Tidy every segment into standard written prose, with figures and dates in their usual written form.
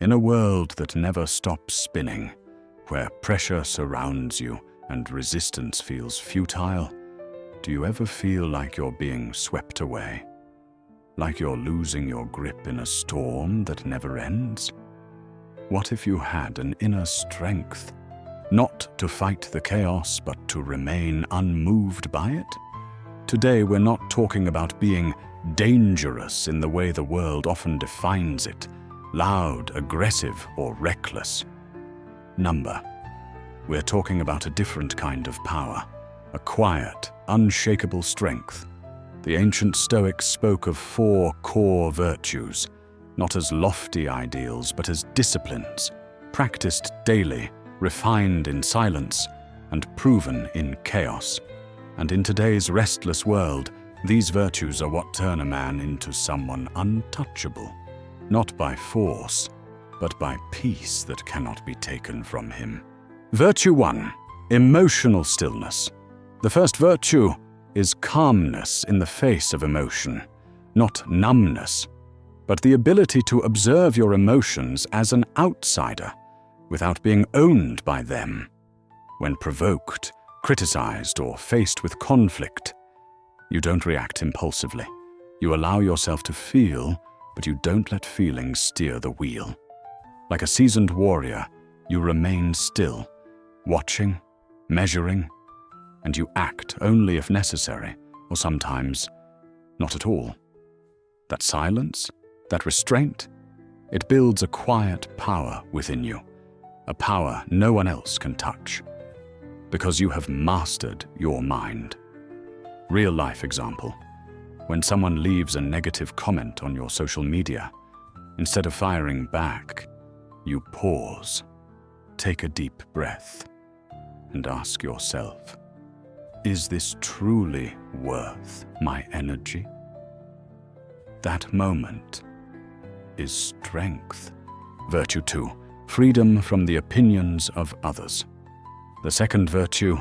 In a world that never stops spinning, where pressure surrounds you and resistance feels futile, do you ever feel like you're being swept away? Like you're losing your grip in a storm that never ends? What if you had an inner strength, not to fight the chaos but to remain unmoved by it? Today we're not talking about being dangerous in the way the world often defines it, loud, aggressive, or reckless. We're talking about a different kind of power, a quiet, unshakable strength. The ancient Stoics spoke of 4 core virtues, not as lofty ideals but as disciplines, practiced daily, refined in silence, and proven in chaos. And in today's restless world, these virtues are what turn a man into someone untouchable, not by force, but by peace that cannot be taken from him. Virtue 1. Emotional stillness. The first virtue is calmness in the face of emotion, not numbness, but the ability to observe your emotions as an outsider without being owned by them. When provoked, criticized, or faced with conflict, you don't react impulsively. You allow yourself to feel, but you don't let feelings steer the wheel. Like a seasoned warrior, you remain still, watching, measuring, and you act only if necessary, or sometimes not at all. That silence, that restraint, it builds a quiet power within you, a power no one else can touch, because you have mastered your mind. Real life example. When someone leaves a negative comment on your social media, instead of firing back, you pause, take a deep breath, and ask yourself, is this truly worth my energy? That moment is strength. Virtue 2. Freedom from the opinions of others. The second virtue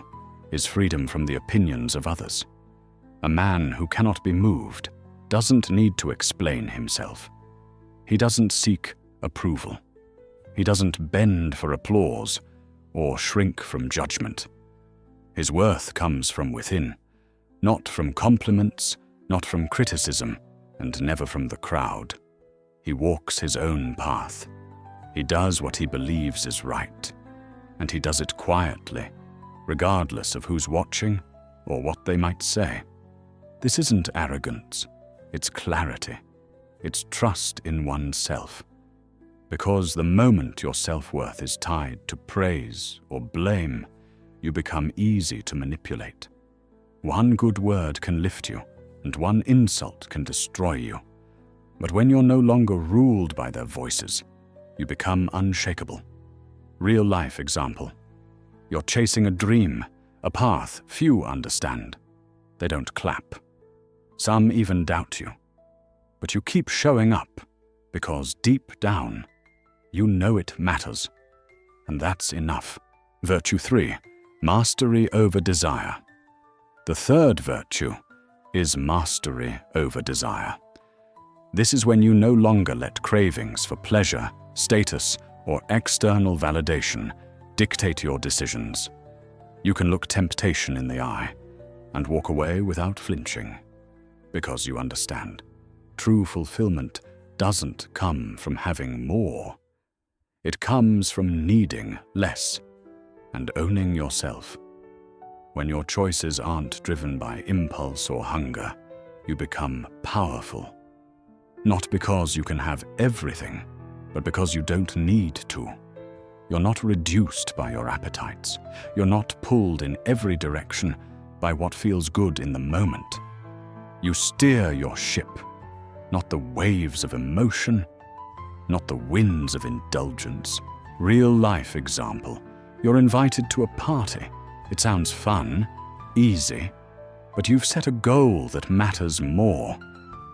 is freedom from the opinions of others. A man who cannot be moved doesn't need to explain himself. He doesn't seek approval. He doesn't bend for applause or shrink from judgment. His worth comes from within, not from compliments, not from criticism, and never from the crowd. He walks his own path. He does what he believes is right, and he does it quietly, regardless of who's watching or what they might say. This isn't arrogance, it's clarity. It's trust in oneself. Because the moment your self-worth is tied to praise or blame, you become easy to manipulate. One good word can lift you, and one insult can destroy you. But when you're no longer ruled by their voices, you become unshakable. Real life example. You're chasing a dream, a path few understand. They don't clap. Some even doubt you. But you keep showing up because deep down, you know it matters. And that's enough. Virtue 3. Mastery over desire. The third virtue is mastery over desire. This is when you no longer let cravings for pleasure, status, or external validation dictate your decisions. You can look temptation in the eye and walk away without flinching, because you understand. True fulfillment doesn't come from having more. It comes from needing less and owning yourself. When your choices aren't driven by impulse or hunger, you become powerful. Not because you can have everything, but because you don't need to. You're not reduced by your appetites. You're not pulled in every direction by what feels good in the moment. You steer your ship, not the waves of emotion, not the winds of indulgence. Real life example. You're invited to a party. It sounds fun, easy, but you've set a goal that matters more,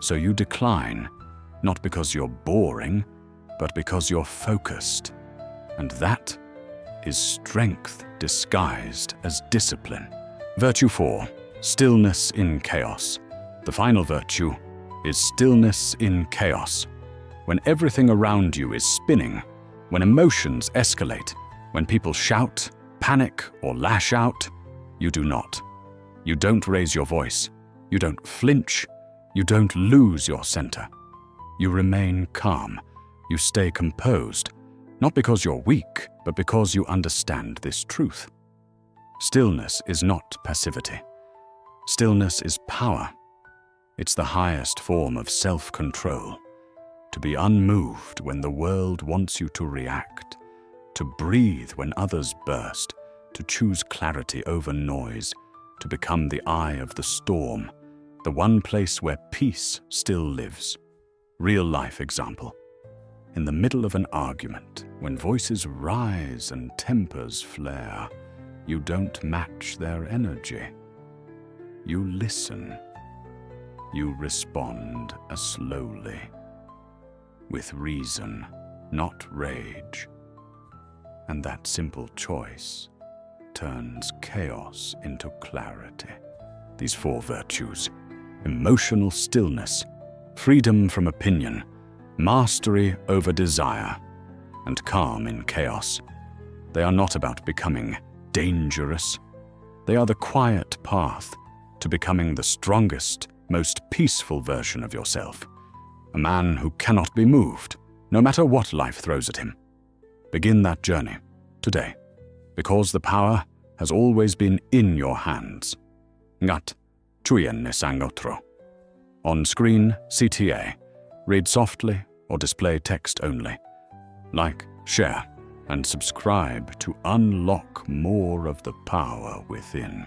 so you decline, not because you're boring, but because you're focused. And that is strength disguised as discipline. Virtue 4. Stillness in chaos. The final virtue is stillness in chaos. When everything around you is spinning, When emotions escalate, when people shout, panic, or lash out, you do not. You don't raise your voice. You don't flinch. You don't lose your center. You remain calm. You stay composed, not because you're weak, but because you understand this truth. Stillness is not passivity. Stillness is power. It's the highest form of self-control. To be unmoved when the world wants you to react, to breathe when others burst, to choose clarity over noise, to become the eye of the storm, the one place where peace still lives. Real-life example. In the middle of an argument, when voices rise and tempers flare, you don't match their energy. You listen. You respond slowly, with reason, not rage. And that simple choice turns chaos into clarity. These 4 virtues: emotional stillness, freedom from opinion, mastery over desire, and calm in chaos. They are not about becoming dangerous. They are the quiet path to becoming the strongest, most peaceful version of yourself. A man who cannot be moved, no matter what life throws at him. Begin that journey today, because the power has always been in your hands. Ngat, chuyen sang otro. On screen, CTA. Read softly or display text only. Like, share, and subscribe to unlock more of the power within.